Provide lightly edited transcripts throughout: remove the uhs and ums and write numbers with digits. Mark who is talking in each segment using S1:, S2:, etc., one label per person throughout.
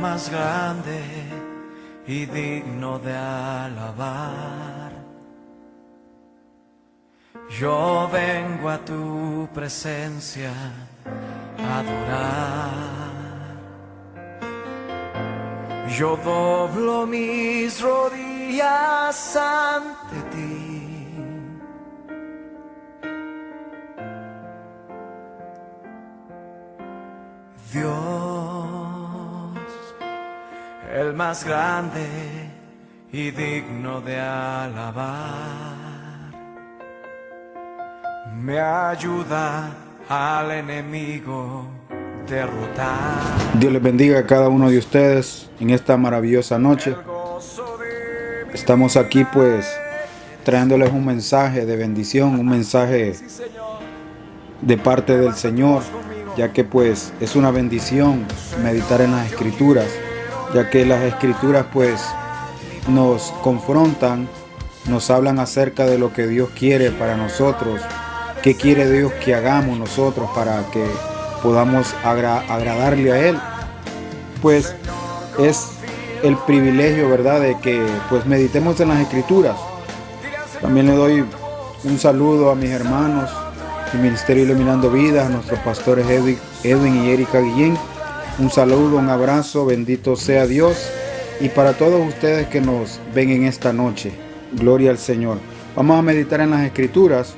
S1: más grande y digno de alabar. Yo vengo a tu presencia a adorar. Yo doblo mis rodillas ante ti. Dios, el más grande y digno de alabar, me ayuda al enemigo derrotar.
S2: Dios les bendiga a cada uno de ustedes en esta maravillosa noche. Estamos aquí pues trayéndoles un mensaje de bendición, un mensaje de parte del Señor, ya que pues es una bendición meditar en las Escrituras, ya que las Escrituras pues nos confrontan, nos hablan acerca de lo que Dios quiere para nosotros, qué quiere Dios que hagamos nosotros para que podamos agradarle a Él. Pues es el privilegio, ¿verdad?, de que pues meditemos en las Escrituras. También le doy un saludo a mis hermanos del Ministerio Iluminando Vidas, a nuestros pastores Edwin y Erika Guillén. Un saludo, un abrazo, bendito sea Dios. Y para todos ustedes que nos ven en esta noche, gloria al Señor. Vamos a meditar en las Escrituras,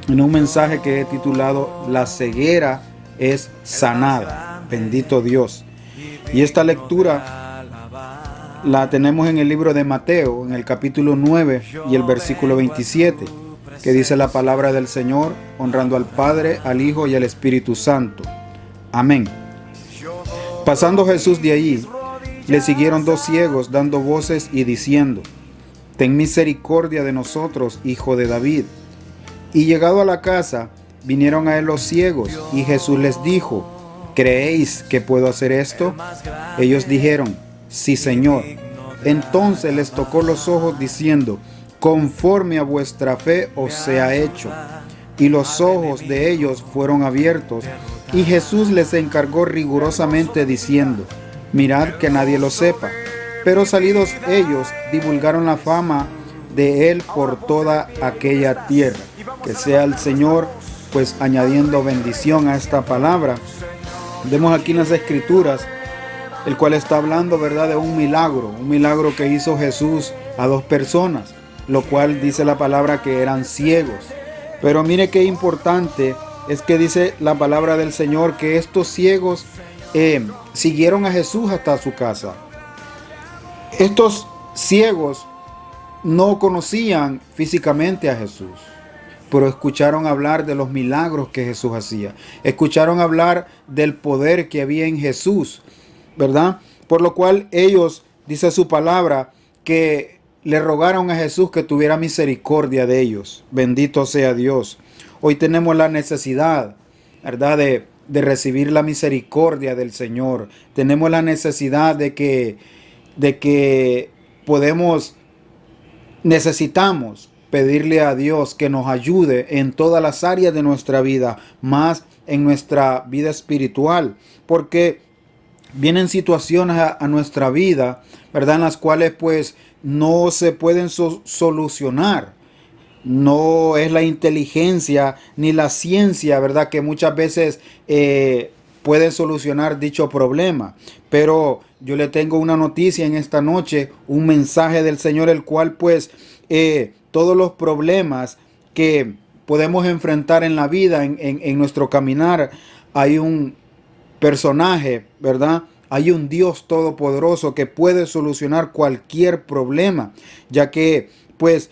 S2: en un mensaje que he titulado La ceguera es sanada. Bendito Dios. Y esta lectura la tenemos en el libro de Mateo, en el capítulo 9 y el versículo 27, que dice la palabra del Señor, honrando al Padre, al Hijo y al Espíritu Santo. Amén. Pasando Jesús de allí, le siguieron dos ciegos dando voces y diciendo: Ten misericordia de nosotros, Hijo de David. Y llegado a la casa, vinieron a él los ciegos, y Jesús les dijo: ¿Creéis que puedo hacer esto? Ellos dijeron: Sí, Señor. Entonces les tocó los ojos diciendo: Conforme a vuestra fe os sea hecho. Y los ojos de ellos fueron abiertos, y Jesús les encargó rigurosamente diciendo: Mirad que nadie lo sepa. Pero salidos ellos, divulgaron la fama de él por toda aquella tierra. Que sea el Señor pues añadiendo bendición a esta palabra. Vemos aquí en las Escrituras, el cual está hablando, ¿verdad?, de un milagro que hizo Jesús a dos personas, lo cual dice la palabra que eran ciegos. Pero mire qué importante es que dice la palabra del Señor que estos ciegos siguieron a Jesús hasta su casa. Estos ciegos no conocían físicamente a Jesús, pero escucharon hablar de los milagros que Jesús hacía. Escucharon hablar del poder que había en Jesús, ¿verdad? Por lo cual ellos, dice su palabra, que le rogaron a Jesús que tuviera misericordia de ellos. Bendito sea Dios. Hoy tenemos la necesidad, ¿verdad?, de recibir la misericordia del Señor. Tenemos la necesidad de que necesitamos pedirle a Dios que nos ayude en todas las áreas de nuestra vida, más en nuestra vida espiritual, porque vienen situaciones a nuestra vida, ¿verdad?, en las cuales pues no se pueden solucionar. No es la inteligencia ni la ciencia, ¿verdad?, que muchas veces pueden solucionar dicho problema. Pero yo le tengo una noticia en esta noche, un mensaje del Señor, el cual pues todos los problemas que podemos enfrentar en la vida, en nuestro caminar, hay un personaje, ¿verdad? Hay un Dios todopoderoso que puede solucionar cualquier problema, ya que pues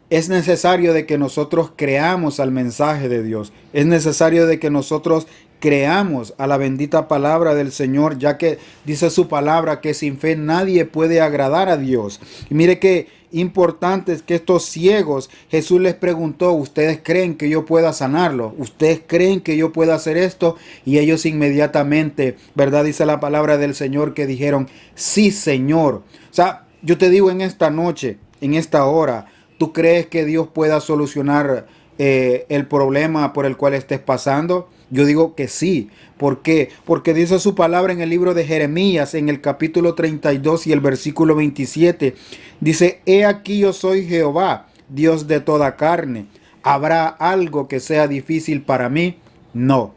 S2: es necesario de que nosotros creamos al mensaje de Dios. Es necesario de que nosotros creamos a la bendita palabra del Señor, ya que dice su palabra que sin fe nadie puede agradar a Dios. Y mire qué importante es que estos ciegos, Jesús les preguntó: ¿ustedes creen que yo pueda sanarlo? ¿Ustedes creen que yo pueda hacer esto? Y ellos inmediatamente, ¿verdad?, dice la palabra del Señor, que dijeron: sí, Señor. O sea, yo te digo en esta noche, en esta hora, ¿tú crees que Dios pueda solucionar el problema por el cual estés pasando? Yo digo que sí. ¿Por qué? Porque dice su palabra en el libro de Jeremías, en el capítulo 32 y el versículo 27. Dice, he aquí yo soy Jehová, Dios de toda carne. ¿Habrá algo que sea difícil para mí? No.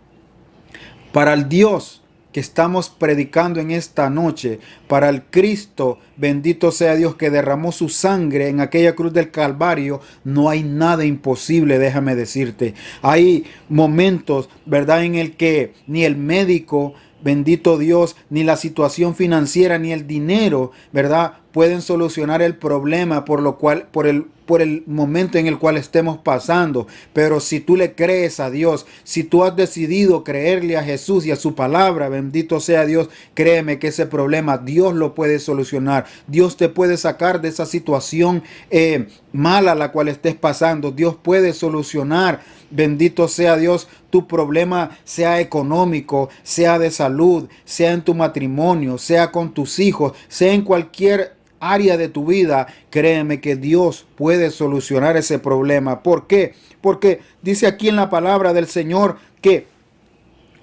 S2: Para el Dios que estamos predicando en esta noche, para el Cristo, bendito sea Dios, que derramó su sangre en aquella cruz del Calvario, no hay nada imposible, déjame decirte. Hay momentos, ¿verdad?, en el que ni el médico, bendito Dios, ni la situación financiera, ni el dinero, ¿verdad?, pueden solucionar el problema por el momento en el cual estemos pasando. Pero si tú le crees a Dios, si tú has decidido creerle a Jesús y a su palabra, bendito sea Dios, créeme que ese problema Dios lo puede solucionar. Dios te puede sacar de esa situación mala a la cual estés pasando. Dios puede solucionar, bendito sea Dios, tu problema, sea económico, sea de salud, sea en tu matrimonio, sea con tus hijos, sea en cualquier área de tu vida. Créeme que Dios puede solucionar ese problema. ¿Por qué? Porque dice aquí en la palabra del Señor que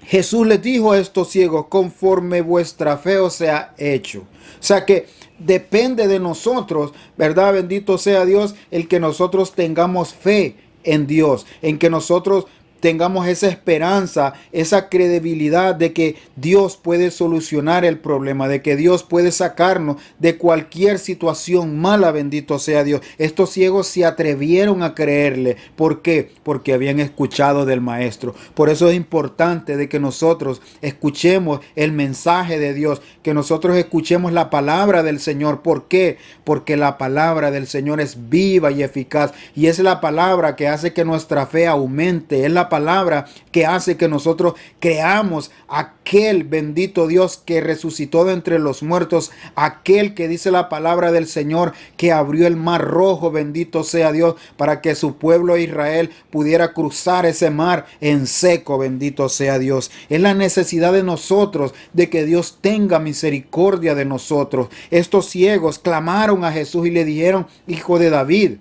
S2: Jesús les dijo a estos ciegos, conforme vuestra fe os sea hecho. O sea que depende de nosotros, ¿verdad? Bendito sea Dios, el que nosotros tengamos fe en Dios, en que nosotros tengamos esa esperanza, esa credibilidad de que Dios puede solucionar el problema, de que Dios puede sacarnos de cualquier situación mala, bendito sea Dios. Estos ciegos se atrevieron a creerle. ¿Por qué? Porque habían escuchado del Maestro. Por eso es importante de que nosotros escuchemos el mensaje de Dios, que nosotros escuchemos la palabra del Señor. ¿Por qué? Porque la palabra del Señor es viva y eficaz, y es la palabra que hace que nuestra fe aumente, es la palabra que hace que nosotros creamos aquel bendito Dios que resucitó de entre los muertos, aquel que dice la palabra del Señor que abrió el mar rojo, bendito sea Dios, para que su pueblo Israel pudiera cruzar ese mar en seco, bendito sea Dios. Es la necesidad de nosotros de que Dios tenga misericordia de nosotros. Estos ciegos clamaron a Jesús y le dijeron, Hijo de David,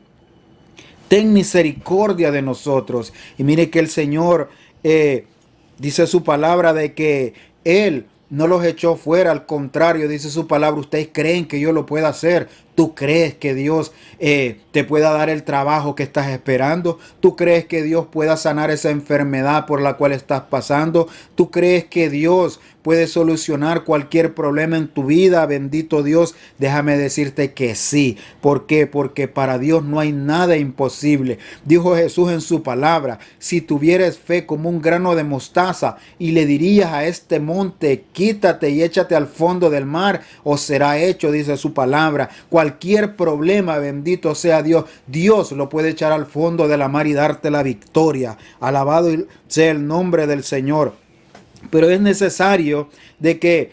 S2: ten misericordia de nosotros. Y mire que el Señor dice su palabra de que Él no los echó fuera. Al contrario, dice su palabra, ustedes creen que yo lo pueda hacer. ¿Tú crees que Dios te pueda dar el trabajo que estás esperando? ¿Tú crees que Dios pueda sanar esa enfermedad por la cual estás pasando? ¿Tú crees que Dios puede solucionar cualquier problema en tu vida? Bendito Dios, déjame decirte que sí. ¿Por qué? Porque para Dios no hay nada imposible. Dijo Jesús en su palabra, si tuvieras fe como un grano de mostaza y le dirías a este monte, quítate y échate al fondo del mar, os será hecho, dice su palabra. Cualquier problema, bendito sea Dios, Dios lo puede echar al fondo de la mar y darte la victoria. Alabado sea el nombre del Señor. Pero es necesario de que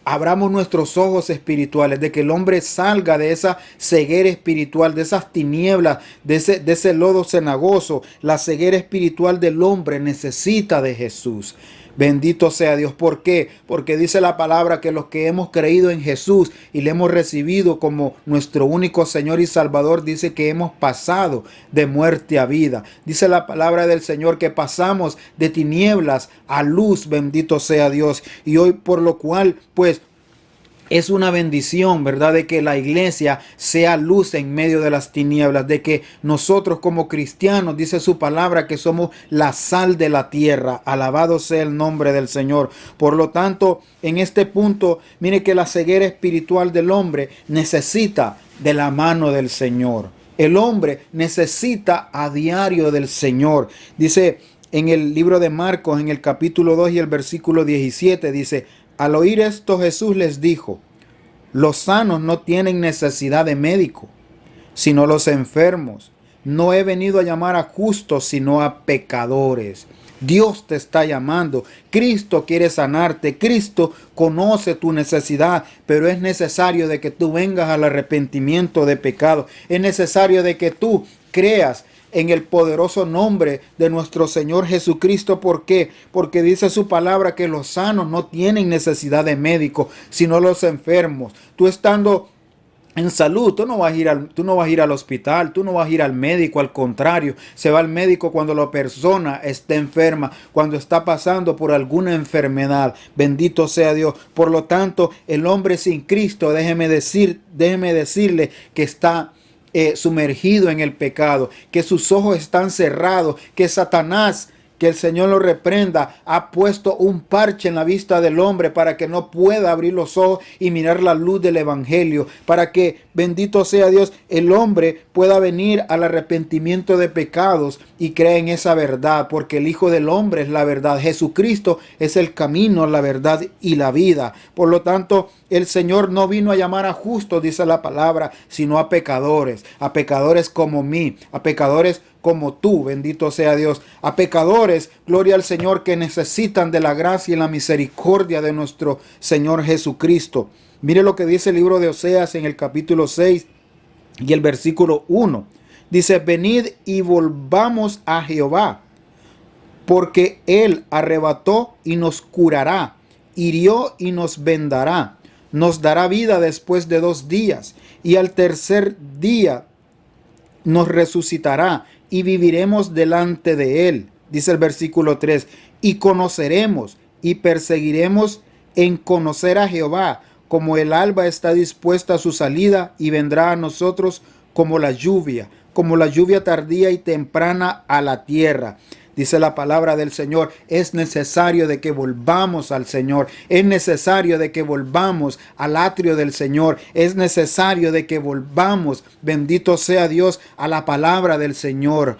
S2: abramos nuestros ojos espirituales, de que el hombre salga de esa ceguera espiritual, de esas tinieblas, de ese lodo cenagoso. La ceguera espiritual del hombre necesita de Jesús. Bendito sea Dios. ¿Por qué? Porque dice la palabra que los que hemos creído en Jesús y le hemos recibido como nuestro único Señor y Salvador, dice que hemos pasado de muerte a vida. Dice la palabra del Señor que pasamos de tinieblas a luz, bendito sea Dios. Y hoy por lo cual, pues, es una bendición, ¿verdad? De que la iglesia sea luz en medio de las tinieblas, de que nosotros como cristianos, dice su palabra, que somos la sal de la tierra. Alabado sea el nombre del Señor. Por lo tanto, en este punto, mire que la ceguera espiritual del hombre necesita de la mano del Señor. El hombre necesita a diario del Señor. Dice en el libro de Marcos, en el capítulo 2 y el versículo 17, dice, al oír esto Jesús les dijo, los sanos no tienen necesidad de médico, sino los enfermos. No he venido a llamar a justos, sino a pecadores. Dios te está llamando. Cristo quiere sanarte. Cristo conoce tu necesidad, pero es necesario de que tú vengas al arrepentimiento de pecado. Es necesario de que tú creas en el poderoso nombre de nuestro Señor Jesucristo. ¿Por qué? Porque dice su palabra que los sanos no tienen necesidad de médico, sino los enfermos. Tú estando en salud. Tú no vas a ir al hospital, tú no vas a ir al médico, al contrario, se va al médico cuando la persona está enferma, cuando está pasando por alguna enfermedad. Bendito sea Dios. Por lo tanto, el hombre sin Cristo, déjeme decirle que está sumergido en el pecado, que sus ojos están cerrados, que Satanás, que el Señor lo reprenda, ha puesto un parche en la vista del hombre para que no pueda abrir los ojos y mirar la luz del evangelio, para que, bendito sea Dios, el hombre pueda venir al arrepentimiento de pecados y cree en esa verdad, porque el Hijo del Hombre es la verdad. Jesucristo es el camino, la verdad y la vida. Por lo tanto, el Señor no vino a llamar a justos, dice la palabra, sino a pecadores como mí, a pecadores como tú, bendito sea Dios, a pecadores, gloria al Señor, que necesitan de la gracia y la misericordia de nuestro Señor Jesucristo. Mire lo que dice el libro de Oseas en el capítulo 6 y el versículo 1. Dice: venid y volvamos a Jehová, porque Él arrebató y nos curará, hirió y nos vendará, nos dará vida después de 2 días, y al tercer día nos resucitará, y viviremos delante de Él. Dice el versículo 3, y conoceremos y perseguiremos en conocer a Jehová, como el alba está dispuesta a su salida, y vendrá a nosotros como la lluvia tardía y temprana a la tierra. Dice la palabra del Señor, es necesario de que volvamos al Señor, es necesario de que volvamos al atrio del Señor, es necesario de que volvamos, bendito sea Dios, a la palabra del Señor,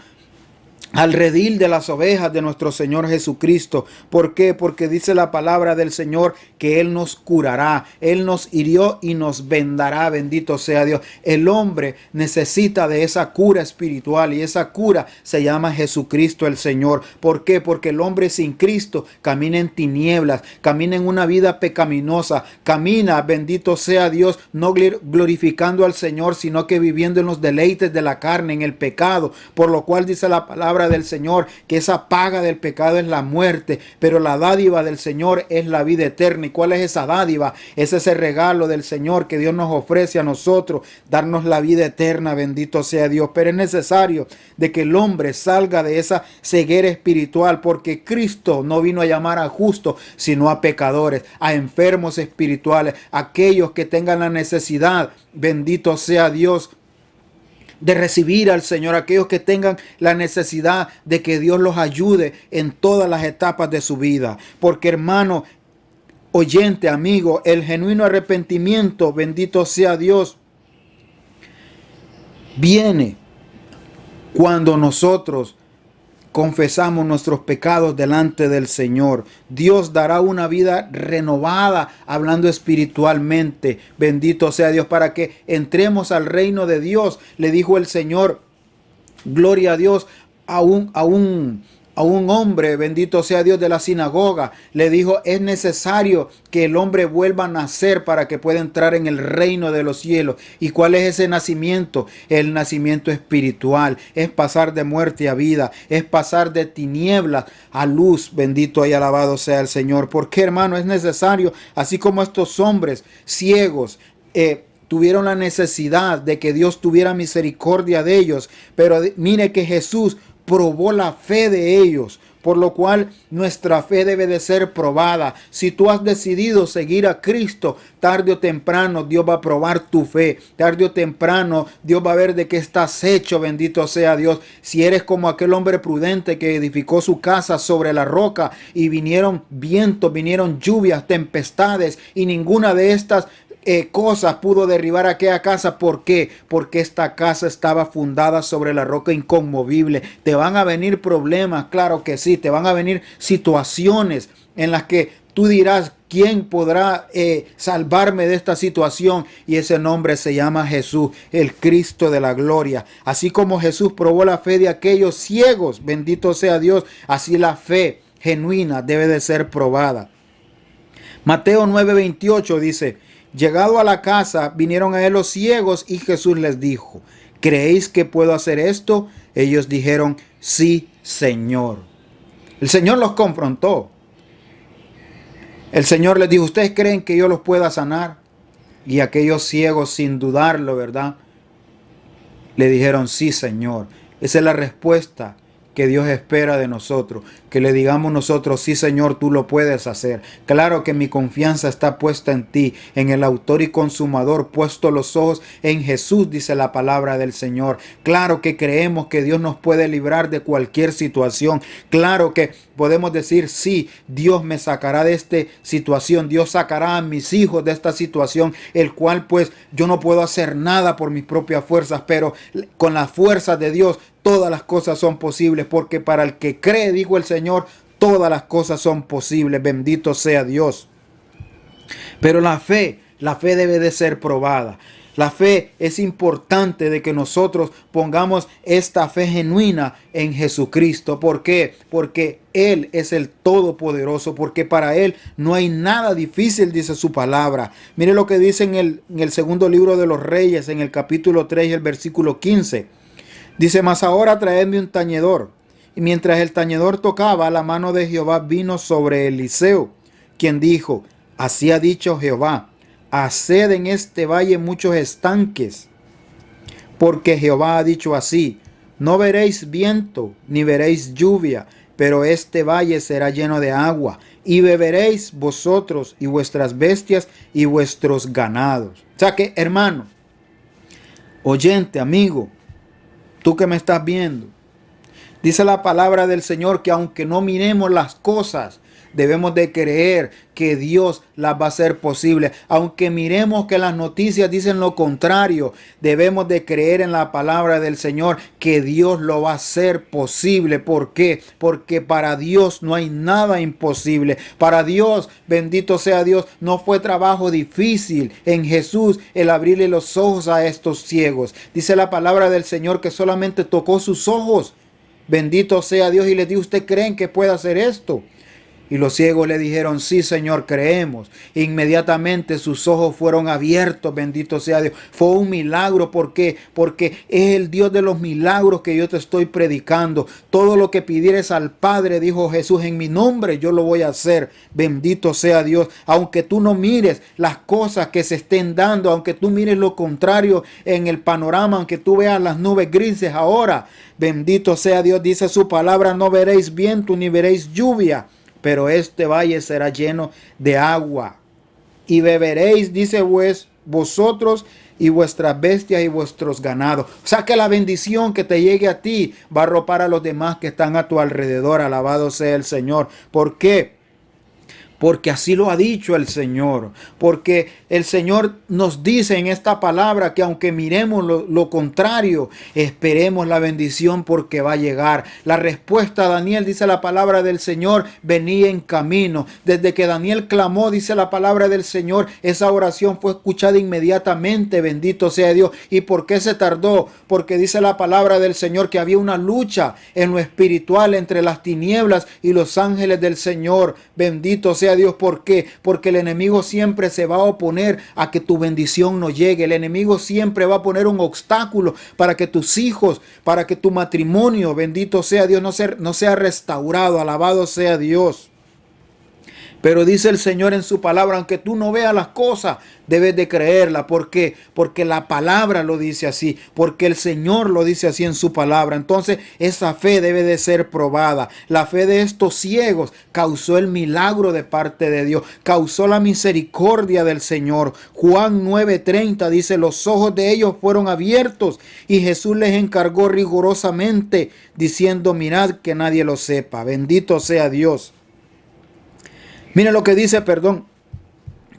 S2: al redil de las ovejas de nuestro Señor Jesucristo. ¿Por qué? Porque dice la palabra del Señor que Él nos curará, Él nos hirió y nos vendará, bendito sea Dios. El hombre necesita de esa cura espiritual, y esa cura se llama Jesucristo el Señor. ¿Por qué? Porque el hombre sin Cristo camina en tinieblas, camina en una vida pecaminosa, camina, bendito sea Dios, no glorificando al Señor, sino que viviendo en los deleites de la carne, en el pecado. Por lo cual dice la palabra del Señor que esa paga del pecado es la muerte, pero la dádiva del Señor es la vida eterna. ¿Y cuál es esa dádiva? Es ese regalo del Señor que Dios nos ofrece a nosotros, darnos la vida eterna, bendito sea Dios. Pero es necesario de que el hombre salga de esa ceguera espiritual, porque Cristo no vino a llamar a justos, sino a pecadores, a enfermos espirituales, aquellos que tengan la necesidad, bendito sea Dios, de recibir al Señor, aquellos que tengan la necesidad de que Dios los ayude en todas las etapas de su vida. Porque, hermano, oyente, amigo, el genuino arrepentimiento, bendito sea Dios, viene cuando nosotros confesamos nuestros pecados delante del Señor. Dios dará una vida renovada, hablando espiritualmente. Bendito sea Dios, para que entremos al reino de Dios. Le dijo el Señor, gloria a Dios, a un hombre, bendito sea Dios, de la sinagoga. Le dijo, es necesario que el hombre vuelva a nacer para que pueda entrar en el reino de los cielos. ¿Y cuál es ese nacimiento? El nacimiento espiritual. Es pasar de muerte a vida, es pasar de tinieblas a luz. Bendito y alabado sea el Señor. Porque, hermano, es necesario, así como estos hombres ciegos tuvieron la necesidad de que Dios tuviera misericordia de ellos, pero mire que Jesús probó la fe de ellos, por lo cual nuestra fe debe de ser probada. Si tú has decidido seguir a Cristo, tarde o temprano Dios va a probar tu fe. Tarde o temprano Dios va a ver de qué estás hecho, bendito sea Dios. Si eres como aquel hombre prudente que edificó su casa sobre la roca, y vinieron vientos, vinieron lluvias, tempestades, y ninguna de estas cosas pudo derribar aquella casa. ¿Por qué? Porque esta casa estaba fundada sobre la roca inconmovible. Te van a venir problemas, claro que sí, te van a venir situaciones en las que tú dirás, ¿quién podrá salvarme de esta situación? Y ese nombre se llama Jesús, el Cristo de la gloria. Así como Jesús probó la fe de aquellos ciegos, bendito sea Dios, así la fe genuina debe de ser probada. Mateo 9:28 dice, llegado a la casa, vinieron a él los ciegos, y Jesús les dijo, ¿creéis que puedo hacer esto? Ellos dijeron, sí, Señor. El Señor los confrontó. El Señor les dijo, ¿ustedes creen que yo los pueda sanar? Y aquellos ciegos, sin dudarlo, ¿verdad?, le dijeron, sí, Señor. Esa es la respuesta que Dios espera de nosotros, que le digamos nosotros, sí, Señor, tú lo puedes hacer. Claro que mi confianza está puesta en ti, en el autor y consumador, puesto los ojos en Jesús, dice la palabra del Señor. Claro que creemos que Dios nos puede librar de cualquier situación. Claro que podemos decir, sí, Dios me sacará de esta situación, Dios sacará a mis hijos de esta situación, el cual pues yo no puedo hacer nada por mis propias fuerzas, pero con las fuerzas de Dios todas las cosas son posibles, porque para el que cree, dijo el Señor, todas las cosas son posibles. Bendito sea Dios. Pero la fe debe de ser probada. La fe es importante de que nosotros pongamos esta fe genuina en Jesucristo. ¿Por qué? Porque Él es el Todopoderoso, porque para Él no hay nada difícil, dice su palabra. Mire lo que dice en el segundo libro de los Reyes, en el capítulo 3 y el versículo 15. Dice, mas ahora traedme un tañedor. Y mientras el tañedor tocaba, la mano de Jehová vino sobre Eliseo, quien dijo, así ha dicho Jehová, haced en este valle muchos estanques, porque Jehová ha dicho así, no veréis viento, ni veréis lluvia, pero este valle será lleno de agua, y beberéis vosotros y vuestras bestias y vuestros ganados. O sea que, hermano, oyente, amigo, tú que me estás viendo, dice la palabra del Señor que aunque no miremos las cosas, debemos de creer que Dios las va a hacer posible. Aunque miremos que las noticias dicen lo contrario, debemos de creer en la palabra del Señor que Dios lo va a hacer posible. ¿Por qué? Porque para Dios no hay nada imposible. Para Dios, bendito sea Dios, no fue trabajo difícil en Jesús el abrirle los ojos a estos ciegos. Dice la palabra del Señor que solamente tocó sus ojos. Bendito sea Dios, y les dijo, ¿usted creen que puede hacer esto? Y los ciegos le dijeron, sí, Señor, creemos. Inmediatamente sus ojos fueron abiertos, bendito sea Dios. Fue un milagro. ¿Por qué? Porque es el Dios de los milagros que yo te estoy predicando. Todo lo que pidieres al Padre, dijo Jesús, en mi nombre yo lo voy a hacer. Bendito sea Dios. Aunque tú no mires las cosas que se estén dando, aunque tú mires lo contrario en el panorama, aunque tú veas las nubes grises ahora, bendito sea Dios, dice su palabra, no veréis viento ni veréis lluvia, pero este valle será lleno de agua. Y beberéis, dice vosotros y vuestras bestias y vuestros ganados. O sea que la bendición que te llegue a ti va a arropar a los demás que están a tu alrededor. Alabado sea el Señor. ¿Por qué? Porque así lo ha dicho el Señor. Porque el Señor nos dice en esta palabra que aunque miremos lo contrario, esperemos la bendición porque va a llegar. La respuesta a Daniel, dice la palabra del Señor, venía en camino. Desde que Daniel clamó, dice la palabra del Señor, esa oración fue escuchada inmediatamente. Bendito sea Dios. ¿Y por qué se tardó? Porque dice la palabra del Señor que había una lucha en lo espiritual entre las tinieblas y los ángeles del Señor. Bendito sea Dios. ¿Por qué? Porque el enemigo siempre se va a oponer a que tu bendición no llegue. El enemigo siempre va a poner un obstáculo para que tus hijos, para que tu matrimonio, bendito sea Dios, no sea restaurado. Alabado sea Dios. Pero dice el Señor en su palabra, aunque tú no veas las cosas, debes de creerla. ¿Por qué? Porque la palabra lo dice así, porque el Señor lo dice así en su palabra. Entonces esa fe debe de ser probada. La fe de estos ciegos causó el milagro de parte de Dios, causó la misericordia del Señor. Juan 9:30 dice, los ojos de ellos fueron abiertos y Jesús les encargó rigurosamente, diciendo, mirad que nadie lo sepa. Bendito sea Dios. Mire lo que dice,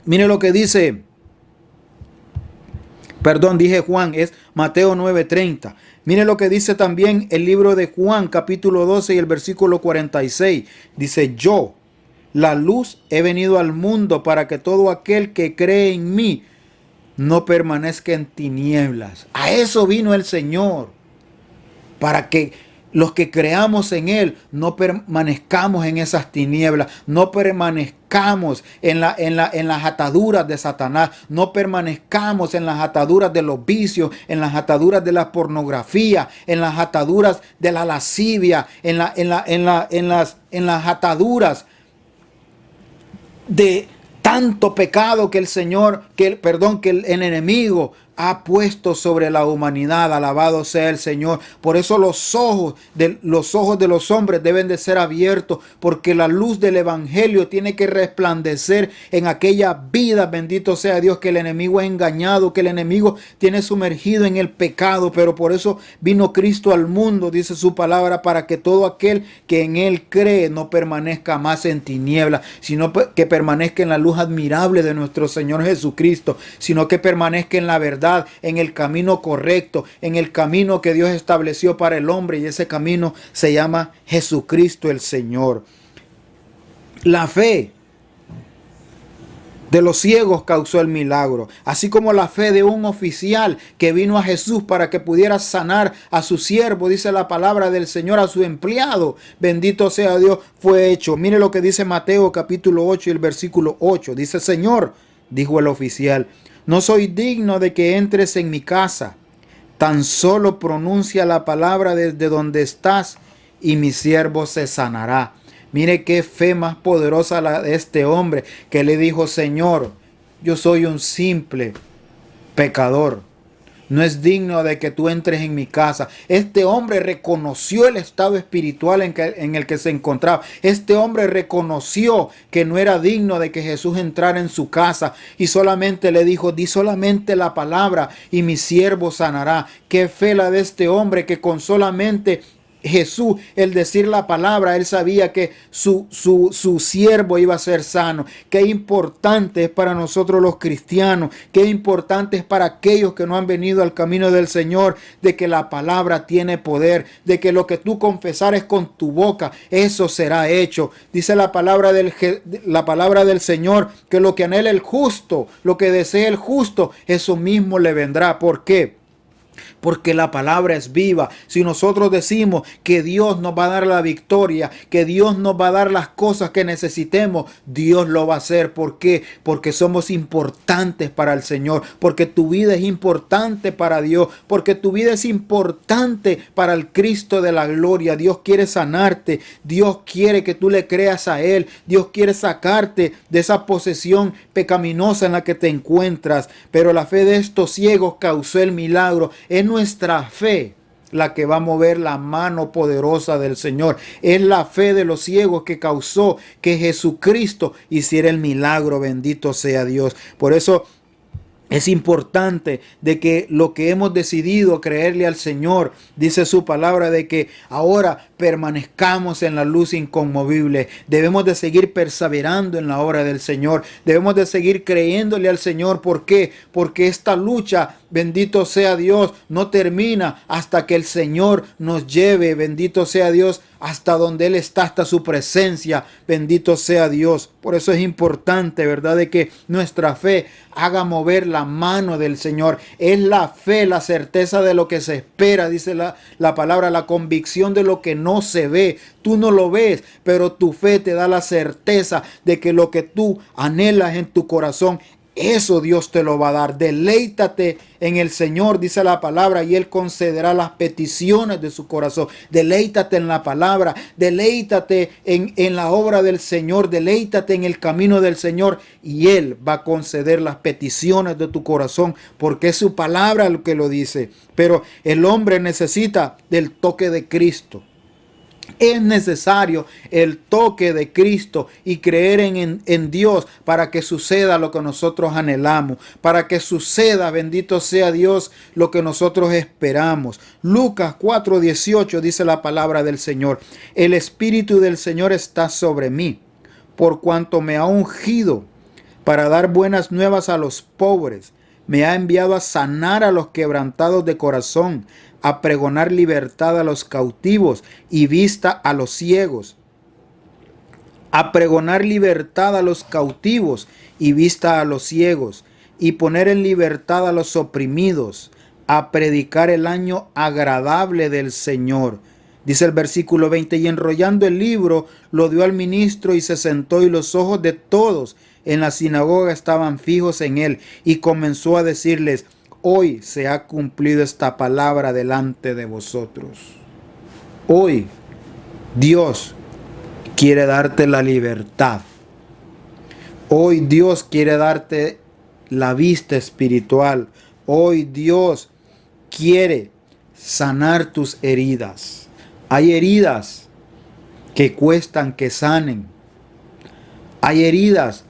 S2: Mire lo que dice. Dije Juan, es Mateo 9:30. Mire lo que dice también el libro de Juan, capítulo 12 y el versículo 46. Dice, yo, la luz, he venido al mundo para que todo aquel que cree en mí no permanezca en tinieblas. A eso vino el Señor, para que los que creamos en Él no permanezcamos en esas tinieblas, no permanezcamos en las ataduras de Satanás, no permanezcamos en las ataduras de los vicios, en las ataduras de la pornografía, en las ataduras de la lascivia, en las ataduras de tanto pecado que el enemigo ha puesto sobre la humanidad. Alabado sea el Señor. Por eso los ojos de los hombres deben de ser abiertos, porque la luz del evangelio tiene que resplandecer en aquella vida, bendito sea Dios, que el enemigo ha engañado, que el enemigo tiene sumergido en el pecado. Pero por eso vino Cristo al mundo, dice su palabra, para que todo aquel que en él cree no permanezca más en tinieblas, sino que permanezca en la luz admirable de nuestro Señor Jesucristo, sino que permanezca en la verdad, en el camino correcto, en el camino que Dios estableció para el hombre, y ese camino se llama Jesucristo el Señor. La fe de los ciegos causó el milagro, así como la fe de un oficial que vino a Jesús para que pudiera sanar a su siervo, dice la palabra del Señor, a su empleado, bendito sea Dios, fue hecho. Mire lo que dice Mateo capítulo 8 y el versículo 8, dice: Señor, dijo el oficial, no soy digno de que entres en mi casa, tan solo pronuncia la palabra desde donde estás y mi siervo se sanará. Mire qué fe más poderosa la de este hombre, que le dijo: Señor, yo soy un simple pecador, no es digno de que tú entres en mi casa. Este hombre reconoció el estado espiritual en el que se encontraba. Este hombre reconoció que no era digno de que Jesús entrara en su casa, y solamente le dijo: di solamente la palabra y mi siervo sanará. Qué fe la de este hombre, que con solamente Jesús, el decir la palabra, él sabía que su siervo iba a ser sano. Qué importante es para nosotros los cristianos, qué importante es para aquellos que no han venido al camino del Señor, de que la palabra tiene poder, de que lo que tú confesares con tu boca, eso será hecho. Dice la palabra del Señor, que lo que anhela el justo, lo que desea el justo, eso mismo le vendrá. ¿Por qué? Porque la palabra es viva. Si nosotros decimos que Dios nos va a dar la victoria, que Dios nos va a dar las cosas que necesitemos, Dios lo va a hacer. ¿Por qué? Porque somos importantes para el Señor, porque tu vida es importante para Dios, porque tu vida es importante para el Cristo de la gloria. Dios quiere sanarte, Dios quiere que tú le creas a Él, Dios quiere sacarte de esa posesión pecaminosa en la que te encuentras. Pero la fe de estos ciegos causó el milagro. Es nuestra fe la que va a mover la mano poderosa del Señor. Es la fe de los ciegos que causó que Jesucristo hiciera el milagro. Bendito sea Dios. Por eso es importante de que lo que hemos decidido creerle al Señor, dice su palabra, de que ahora permanezcamos en la luz inconmovible. Debemos de seguir perseverando en la obra del Señor. Debemos de seguir creyéndole al Señor. ¿Por qué? Porque esta lucha, bendito sea Dios, no termina hasta que el Señor nos lleve, bendito sea Dios, hasta donde Él está, hasta su presencia, bendito sea Dios. Por eso es importante, ¿verdad?, de que nuestra fe haga mover la mano del Señor. Es la fe, la certeza de lo que se espera, dice la palabra, la convicción de lo que no se ve. Tú no lo ves, pero tu fe te da la certeza de que lo que tú anhelas en tu corazón, eso Dios te lo va a dar. Deleítate en el Señor, dice la palabra, y Él concederá las peticiones de su corazón. Deleítate en la palabra, deleítate en la obra del Señor, deleítate en el camino del Señor, y Él va a conceder las peticiones de tu corazón, porque es su palabra lo que lo dice. Pero el hombre necesita del toque de Cristo. Es necesario el toque de Cristo y creer en Dios para que suceda lo que nosotros anhelamos, para que suceda, bendito sea Dios, lo que nosotros esperamos. Lucas 4:18 dice la palabra del Señor: el Espíritu del Señor está sobre mí, por cuanto me ha ungido para dar buenas nuevas a los pobres. Me ha enviado a sanar a los quebrantados de corazón, a pregonar libertad a los cautivos y vista a los ciegos. A pregonar libertad a los cautivos y vista a los ciegos, y poner en libertad a los oprimidos, a predicar el año agradable del Señor. Dice el versículo 20, y enrollando el libro, lo dio al ministro y se sentó, y los ojos de todos en la sinagoga estaban fijos en él, y comenzó a decirles: hoy se ha cumplido esta palabra delante de vosotros. Hoy Dios quiere darte la libertad. Hoy Dios quiere darte la vista espiritual. Hoy Dios quiere sanar tus heridas. Hay heridas que cuestan que sanen. Hay heridas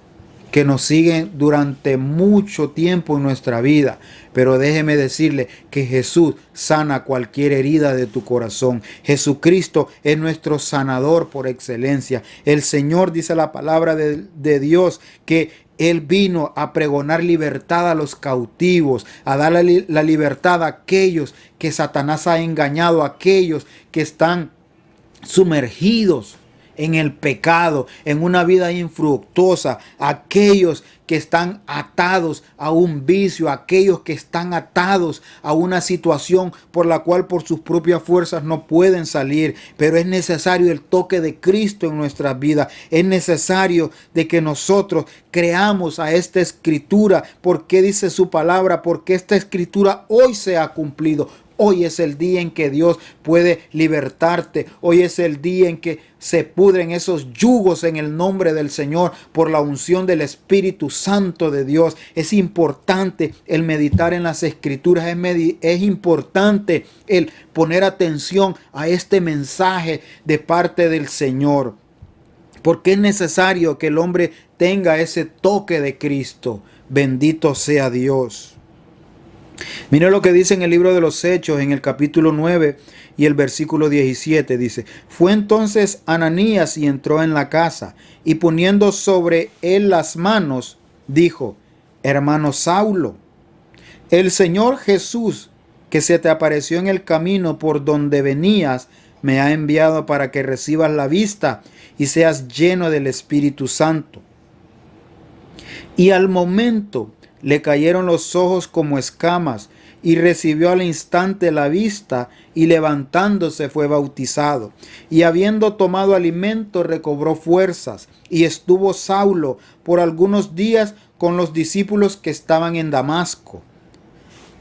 S2: que nos siguen durante mucho tiempo en nuestra vida. Pero déjeme decirle que Jesús sana cualquier herida de tu corazón. Jesucristo es nuestro sanador por excelencia. El Señor, dice la palabra de Dios, que Él vino a pregonar libertad a los cautivos, a darle la libertad a aquellos que Satanás ha engañado, a aquellos que están sumergidos en el pecado, en una vida infructuosa, aquellos que están atados a un vicio, aquellos que están atados a una situación por la cual por sus propias fuerzas no pueden salir. Pero es necesario el toque de Cristo en nuestras vidas. Es necesario de que nosotros creamos a esta escritura, porque dice su palabra, porque esta escritura hoy se ha cumplido. Hoy es el día en que Dios puede libertarte. Hoy es el día en que se pudren esos yugos en el nombre del Señor por la unción del Espíritu Santo de Dios. Es importante el meditar en las Escrituras. Es importante el poner atención a este mensaje de parte del Señor. Porque es necesario que el hombre tenga ese toque de Cristo. Bendito sea Dios. Mira lo que dice en el libro de los Hechos, en el capítulo 9 y el versículo 17. Dice: fue entonces Ananías y entró en la casa, y poniendo sobre él las manos, dijo: hermano Saulo, el Señor Jesús, que se te apareció en el camino por donde venías, me ha enviado para que recibas la vista y seas lleno del Espíritu Santo. Y al momento le cayeron los ojos como escamas, y recibió al instante la vista, y levantándose fue bautizado. Y habiendo tomado alimento, recobró fuerzas, y estuvo Saulo por algunos días con los discípulos que estaban en Damasco.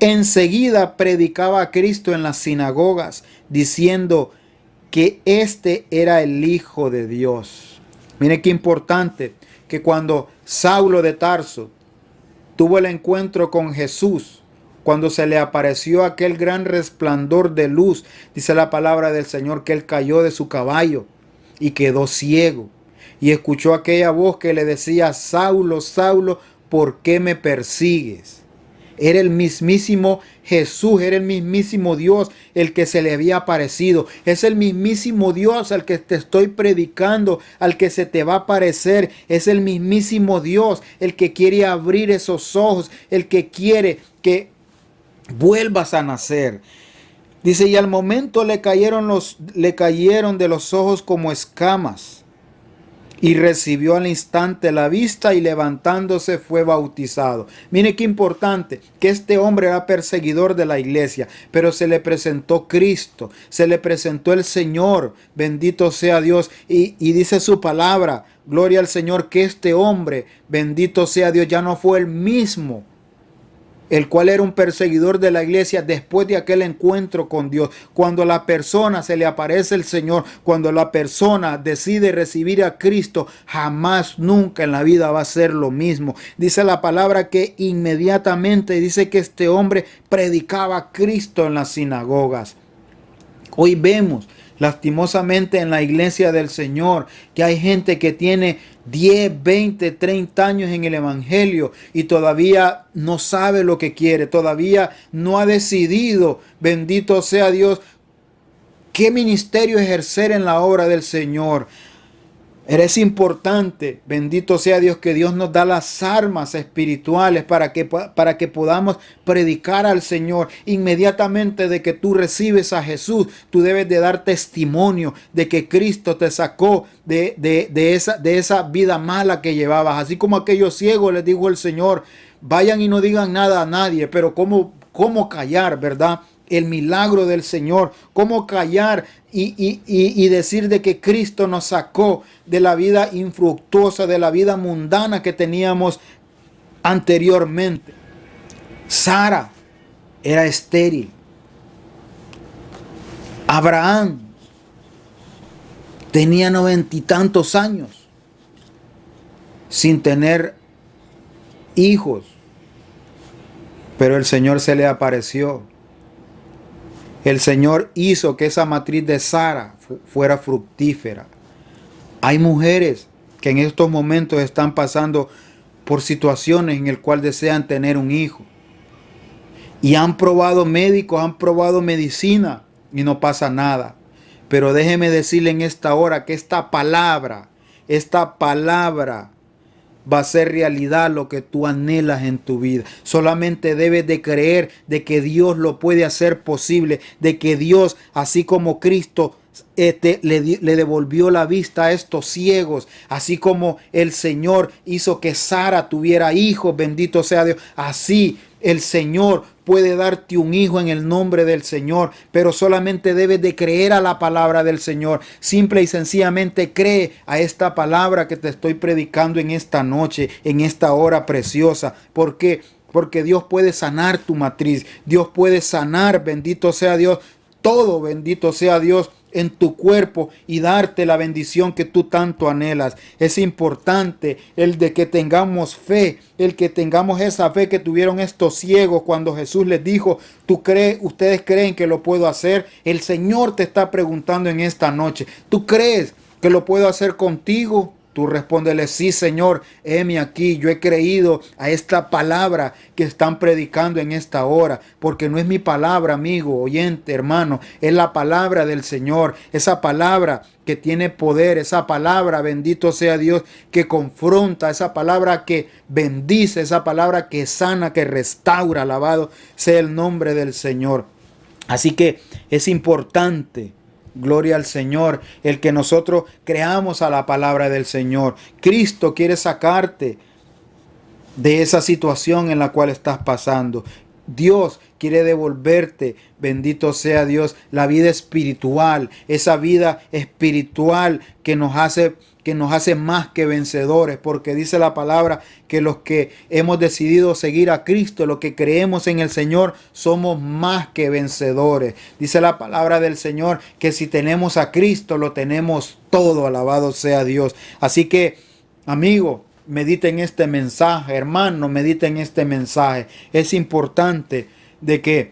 S2: Enseguida predicaba a Cristo en las sinagogas, diciendo que este era el Hijo de Dios. Mire qué importante que cuando Saulo de Tarso tuvo el encuentro con Jesús, cuando se le apareció aquel gran resplandor de luz, dice la palabra del Señor que él cayó de su caballo y quedó ciego. Y escuchó aquella voz que le decía: Saulo, Saulo, ¿por qué me persigues? Era el mismísimo Jesús, era el mismísimo Dios el que se le había aparecido. Es el mismísimo Dios al que te estoy predicando, al que se te va a aparecer. Es el mismísimo Dios el que quiere abrir esos ojos, el que quiere que vuelvas a nacer. Dice: y al momento le cayeron de los ojos como escamas, y recibió al instante la vista, y levantándose fue bautizado. Mire qué importante, que este hombre era perseguidor de la iglesia, pero se le presentó Cristo, se le presentó el Señor, bendito sea Dios, y dice su palabra, gloria al Señor, que este hombre, bendito sea Dios, ya no fue el mismo, el cual era un perseguidor de la iglesia después de aquel encuentro con Dios. Cuando a la persona se le aparece el Señor, cuando la persona decide recibir a Cristo, jamás, nunca en la vida va a ser lo mismo. Dice la palabra que inmediatamente, dice que este hombre predicaba a Cristo en las sinagogas. Hoy vemos lastimosamente en la iglesia del Señor que hay gente que tiene 10, 20, 30 años en el evangelio y todavía no sabe lo que quiere, todavía no ha decidido, bendito sea Dios, qué ministerio ejercer en la obra del Señor. Es importante, bendito sea Dios, que Dios nos da las armas espirituales para que podamos predicar al Señor. Inmediatamente de que tú recibes a Jesús, tú debes de dar testimonio de que Cristo te sacó de esa vida mala que llevabas. Así como aquellos ciegos les dijo el Señor: vayan y no digan nada a nadie, pero ¿cómo callar, verdad? El milagro del Señor, cómo callar y decir de que Cristo nos sacó de la vida infructuosa, de la vida mundana que teníamos anteriormente. Sara era estéril. Abraham tenía 90 y tantos años. sin tener hijos, pero el Señor se le apareció. El Señor hizo que esa matriz de Sara fuera fructífera. Hay mujeres que en estos momentos están pasando por situaciones en las cuales desean tener un hijo. Y han probado médicos, han probado medicina y no pasa nada. Pero déjeme decirle en esta hora que esta palabra va a ser realidad lo que tú anhelas en tu vida. Solamente debes de creer de que Dios lo puede hacer posible, de que Dios, así como Cristo le devolvió la vista a estos ciegos, así como el Señor hizo que Sara tuviera hijos, bendito sea Dios, así el Señor puede darte un hijo en el nombre del Señor, pero solamente debes de creer a la palabra del Señor. Simple y sencillamente cree a esta palabra que te estoy predicando en esta noche, en esta hora preciosa. ¿Por qué? Porque Dios puede sanar tu matriz. Dios puede sanar, bendito sea Dios, todo, bendito sea Dios, en tu cuerpo y darte la bendición que tú tanto anhelas. Es importante el de que tengamos fe, el que tengamos esa fe que tuvieron estos ciegos cuando Jesús les dijo, ustedes creen que lo puedo hacer. El Señor te está preguntando en esta noche, ¿tú crees que lo puedo hacer contigo? Tú respóndele, sí, Señor, heme aquí, yo he creído a esta palabra que están predicando en esta hora, porque no es mi palabra, amigo, oyente, hermano, es la palabra del Señor, esa palabra que tiene poder, esa palabra, bendito sea Dios, que confronta, esa palabra que bendice, esa palabra que sana, que restaura, alabado sea el nombre del Señor. Así que es importante, gloria al Señor, el que nosotros creamos a la palabra del Señor. Cristo quiere sacarte de esa situación en la cual estás pasando. Dios quiere devolverte, bendito sea Dios, la vida espiritual, esa vida espiritual que nos hace más que vencedores, porque dice la palabra que los que hemos decidido seguir a Cristo, los que creemos en el Señor, somos más que vencedores. Dice la palabra del Señor que si tenemos a Cristo, lo tenemos todo, alabado sea Dios. Así que, amigo, medita en este mensaje, hermano, medita en este mensaje. Es importante de que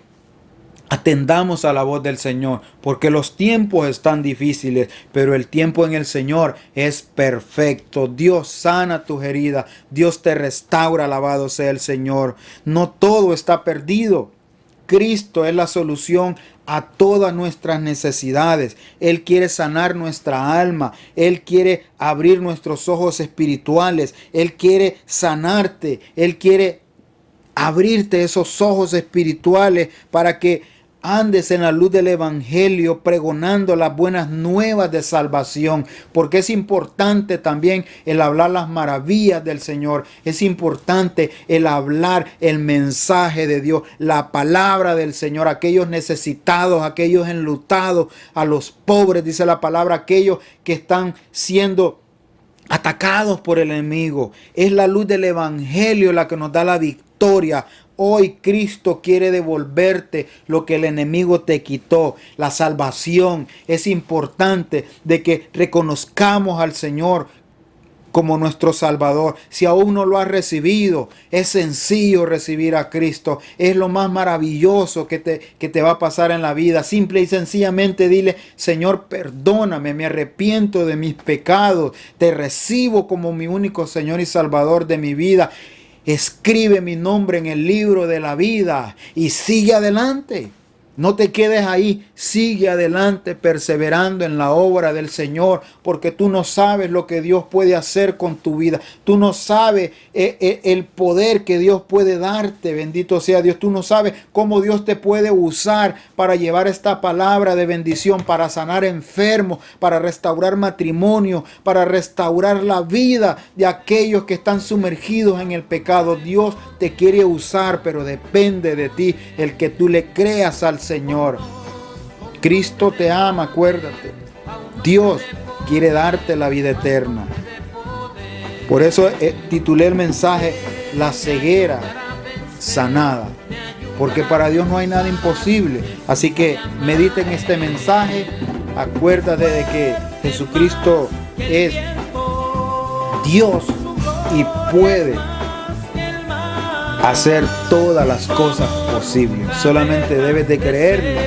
S2: atendamos a la voz del Señor, porque los tiempos están difíciles, pero el tiempo en el Señor es perfecto. Dios sana tus heridas, Dios te restaura, alabado sea el Señor. No todo está perdido. Cristo es la solución a todas nuestras necesidades. Él quiere sanar nuestra alma. Él quiere abrir nuestros ojos espirituales. Él quiere sanarte. Él quiere abrirte esos ojos espirituales para que andes en la luz del Evangelio, pregonando las buenas nuevas de salvación, porque es importante también el hablar las maravillas del Señor. Es importante el hablar el mensaje de Dios, la palabra del Señor, aquellos necesitados, aquellos enlutados, a los pobres, dice la palabra, aquellos que están siendo atacados por el enemigo. Es la luz del Evangelio la que nos da la victoria. Hoy Cristo quiere devolverte lo que el enemigo te quitó, la salvación. Es importante de que reconozcamos al Señor como nuestro Salvador. Si aún no lo has recibido, es sencillo recibir a Cristo. Es lo más maravilloso que te va a pasar en la vida. Simple y sencillamente dile, Señor, perdóname, me arrepiento de mis pecados. Te recibo como mi único Señor y Salvador de mi vida. Escribe mi nombre en el libro de la vida y sigue adelante. No te quedes ahí, sigue adelante perseverando en la obra del Señor, porque tú no sabes lo que Dios puede hacer con tu vida. Tú no sabes el poder que Dios puede darte, bendito sea Dios. Tú no sabes cómo Dios te puede usar para llevar esta palabra de bendición, para sanar enfermos, para restaurar matrimonio, para restaurar la vida de aquellos que están sumergidos en el pecado. Dios te quiere usar, pero depende de ti el que tú le creas al Señor. Cristo te ama, acuérdate. Dios quiere darte la vida eterna. Por eso titulé el mensaje La ceguera sanada, porque para Dios no hay nada imposible. Así que medita en este mensaje. Acuérdate de que Jesucristo es Dios y puede hacer todas las cosas posibles. Solamente debes de creerlo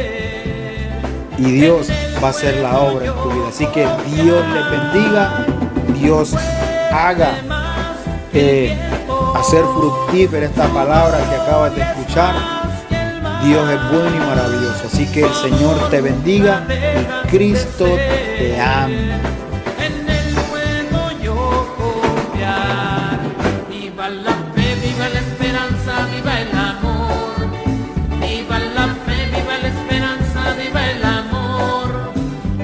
S2: y Dios va a hacer la obra en tu vida. Así que Dios les bendiga, Dios haga hacer fructífera esta palabra que acabas de escuchar. Dios es bueno y maravilloso. Así que el Señor te bendiga y Cristo te ama.
S3: En el fuego yo confiar. Viva la fe, viva la esperanza, viva el amor. Viva la fe, viva la esperanza, viva el amor.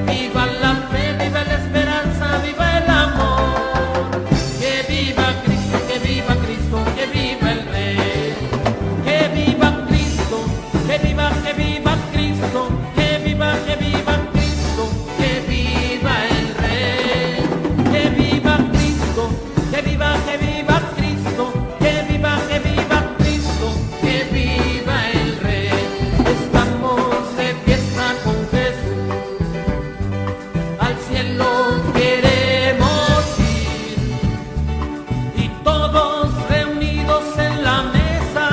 S3: Viva la fe, viva la esperanza, viva el amor. Que viva Cristo, que viva Cristo, que viva el Rey. Que viva Cristo, que viva Cristo, que viva Cristo, que viva el Rey. Que viva Cristo, que viva Cristo, que viva Cristo, que viva el Rey. Estamos de fiesta con Jesús, al cielo queremos ir, y todos reunidos en la mesa,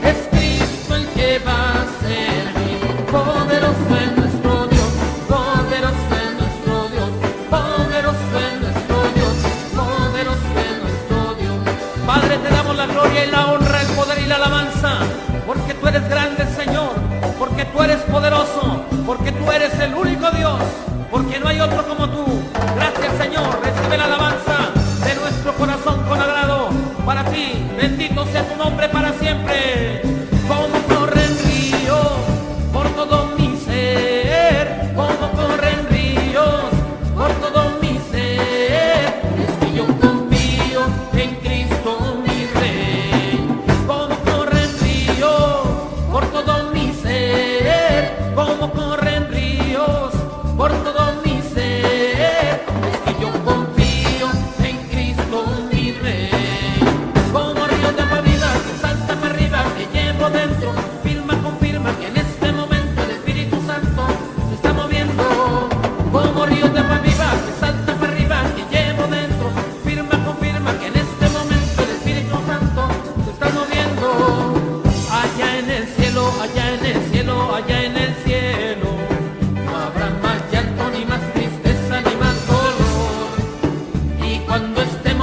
S3: es Cristo el que va a servir. Poderoso es nuestro Dios, poderoso es nuestro Dios, poderoso es nuestro Dios, poderoso es nuestro Dios. Padre, te damos la gloria y la honra, el poder y la alabanza, porque tú eres grande, Señor, porque tú eres poderoso, porque tú eres el único Dios, porque no hay otro como tú. Gracias, Señor, recibe la alabanza de nuestro corazón con agrado. Para ti, bendito sea tu nombre para siempre. Como corren ríos por todo mi ser, como corren ríos por todo mi ser, es que yo confío en Cristo mi Rey. Como corren ríos por todo mi ser, como corren ríos por todo mi ser, es que yo confío en Cristo mi Rey. Como río de agua viva que salta para arriba, que llevo dentro, confirma que en este momento el Espíritu Santo se está moviendo. Como río de agua viva que salta para arriba, que llevo dentro, confirma que en este momento el Espíritu Santo se está moviendo. Allá en el cielo, allá en el cielo, allá en el cielo, no habrá más llanto, ni más tristeza, ni más dolor. Y cuando esté